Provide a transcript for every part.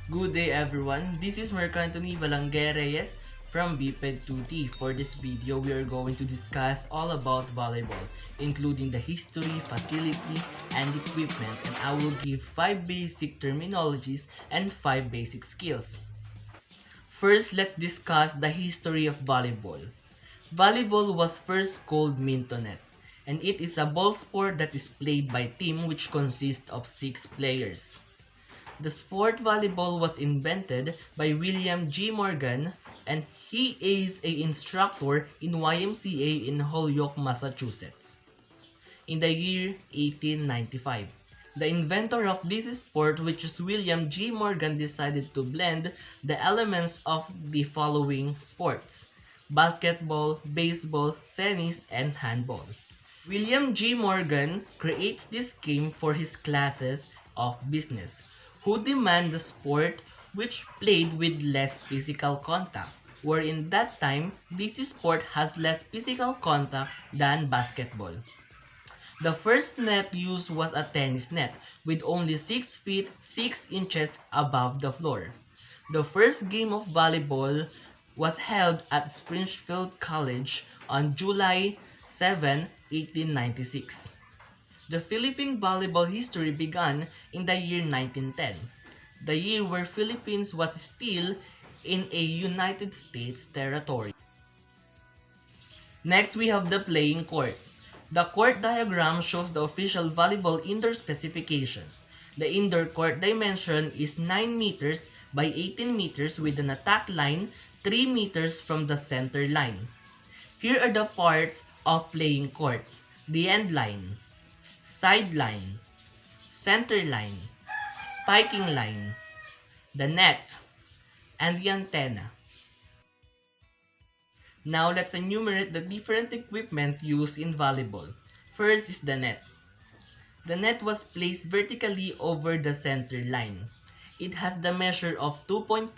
Good day everyone, this is Marco Anthony Balangge Reyes from BPED 2T. For this video, we are going to discuss all about volleyball, including the history, facility, and equipment, and I will give 5 basic terminologies and 5 basic skills. First, let's discuss the history of volleyball. Volleyball was first called mintonet, and it is a ball sport that is played by team which consists of 6 players. The sport volleyball was invented by William G. Morgan, and he is an instructor in YMCA in Holyoke, Massachusetts, in the year 1895. The inventor of this sport, which is William G. Morgan, decided to blend the elements of the following sports: basketball, baseball, tennis, and handball. William G. Morgan creates this game for his classes of business, who demand the sport which played with less physical contact, where in that time, this sport has less physical contact than basketball. The first net used was a tennis net with only 6 feet 6 inches above the floor. The first game of volleyball was held at Springfield College on July 7, 1896. The Philippine volleyball history began in the year 1910, the year where Philippines was still in a United States territory. Next, we have the playing court. The court diagram shows the official volleyball indoor specification. The indoor court dimension is 9 meters by 18 meters with an attack line 3 meters from the center line. Here are the parts of playing court: the end line, sideline, center line, spiking line, the net, and the antenna. Now let's enumerate the different equipments used in volleyball. First is the net. The net was placed vertically over the center line. It has the measure of 2.43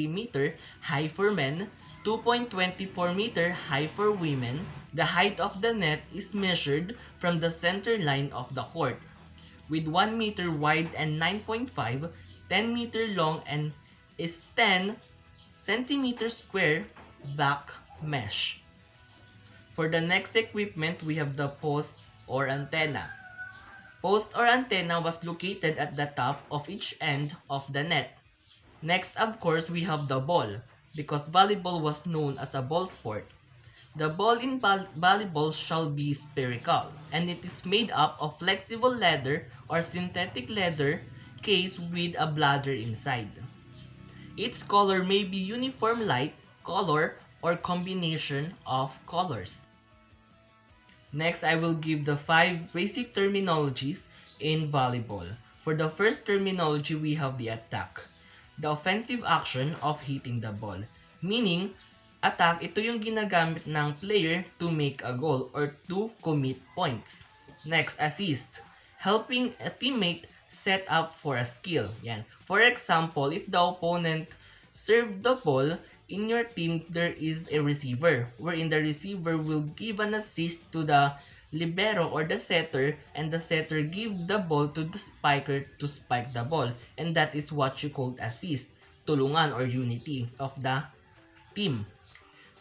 meter high for men, 2.24 meter high for women. The height of the net is measured from the center line of the court, with 1 meter wide and 9.5, 10 meter long, and is 10 centimeter square back mesh. For the next equipment, we have the post or antenna. Post or antenna was located at the top of each end of the net. Next, of course, we have the ball, because volleyball was known as a ball sport. The ball in volleyball shall be spherical, and it is made up of flexible leather or synthetic leather case with a bladder inside. Its color may be uniform light color or combination of colors. Next, I will give the 5 basic terminologies in volleyball. For the first terminology, we have the attack. The offensive action of hitting the ball. Meaning, attack, ito yung ginagamit ng player to make a goal or to commit points. Next, assist. Helping a teammate set up for a skill. Yan. For example, if the opponent served the ball, in your team, there is a receiver, wherein the receiver will give an assist to the libero or the setter, and the setter give the ball to the spiker to spike the ball, and that is what you call assist, tulungan or unity of the team.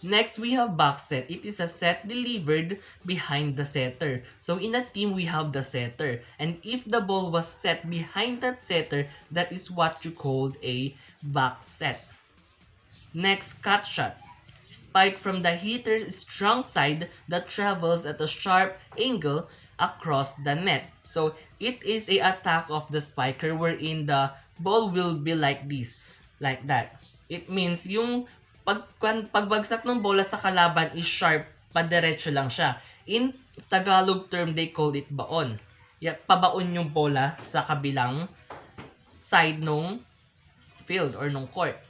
Next, we have back set. It is a set delivered behind the setter. So in a team, we have the setter, and if the ball was set behind that setter, that is what you call a back set. Next, cut shot. Spike from the hitter's strong side that travels at a sharp angle across the net. So, it is a attack of the spiker wherein the ball will be like this, like that. It means yung pagbagsak ng bola sa kalaban is sharp, padiretso lang siya. In Tagalog term, they call it baon. Pabaon yung bola sa kabilang side nung field or nung court.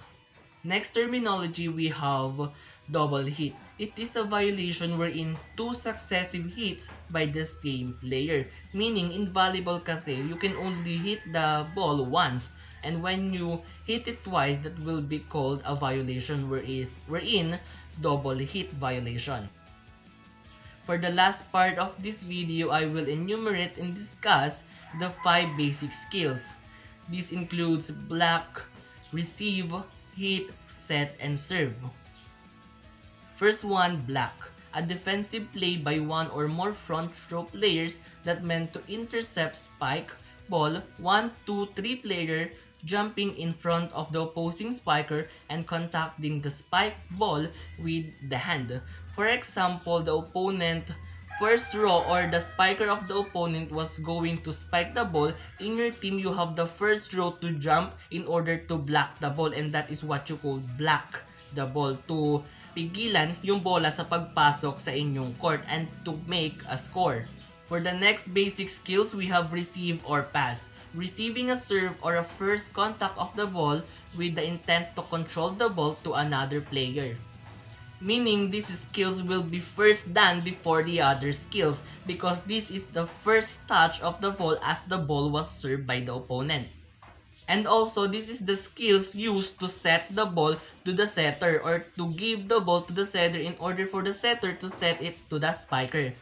Next terminology, we have double hit. It is a violation wherein 2 successive hits by the same player. Meaning, in volleyball kasi, you can only hit the ball once. And when you hit it twice, that will be called a violation wherein double hit violation. For the last part of this video, I will enumerate and discuss the 5 basic skills. This includes block, receive, hit, set, and serve. First one, block. A defensive play by one or more front row players that meant to intercept spike, ball, 1, 2, 3 player jumping in front of the opposing spiker and contacting the spike ball with the hand. For example, the opponent first row or the spiker of the opponent was going to spike the ball. In your team, you have the first row to jump in order to block the ball, and that is what you call block the ball, to pigilan yung bola sa pagpasok sa inyong court and to make a score. For the next basic skills, we have receive or pass. Receiving a serve or a first contact of the ball with the intent to control the ball to another player. Meaning, these skills will be first done before the other skills because this is the first touch of the ball as the ball was served by the opponent. And also, this is the skills used to set the ball to the setter or to give the ball to the setter in order for the setter to set it to the spiker.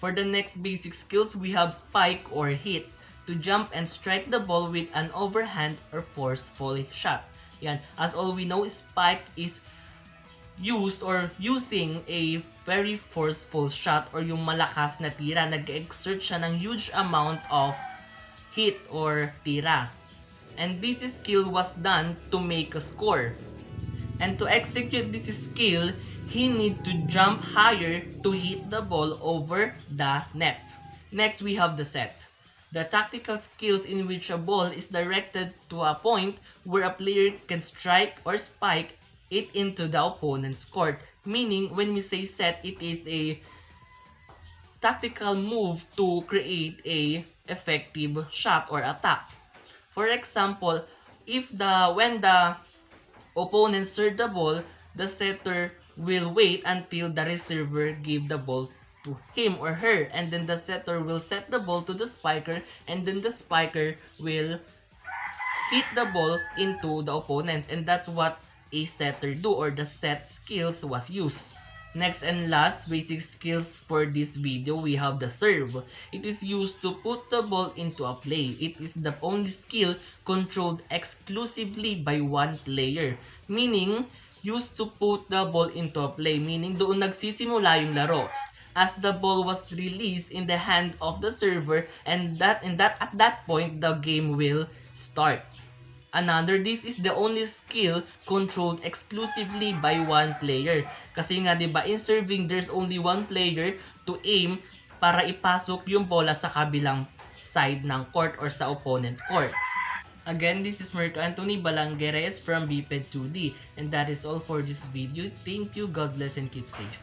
For the next basic skills, we have spike or hit, to jump and strike the ball with an overhand or forceful shot. Yan. As all we know, spike is used or using a very forceful shot or yung malakas na tira. Nag-exert siya ng huge amount of hit or tira. And this skill was done to make a score. And to execute this skill, he need to jump higher to hit the ball over the net. Next, we have the set. The tactical skills in which a ball is directed to a point where a player can strike or spike it into the opponent's court. Meaning, when we say set, it is a tactical move to create a effective shot or attack. For example, when the opponent serves the ball, the setter will wait until the receiver give the ball to him or her, and then the setter will set the ball to the spiker, and then the spiker will hit the ball into the opponent, and that's what a setter do, or the set skills was used. Next and last basic skills for this video, we have the serve. It is used to put the ball into a play. It is the only skill controlled exclusively by one player. Meaning, used to put the ball into a play. Meaning, doon nagsisimula yung laro. As the ball was released in the hand of the server, and at that point, the game will start. This is the only skill controlled exclusively by one player. Kasi nga, diba, in serving, there's only one player to aim para ipasok yung bola sa kabilang side ng court or sa opponent court. Again, this is Marco Anthony Balangueres from BPED 2D. And that is all for this video. Thank you, God bless, and keep safe.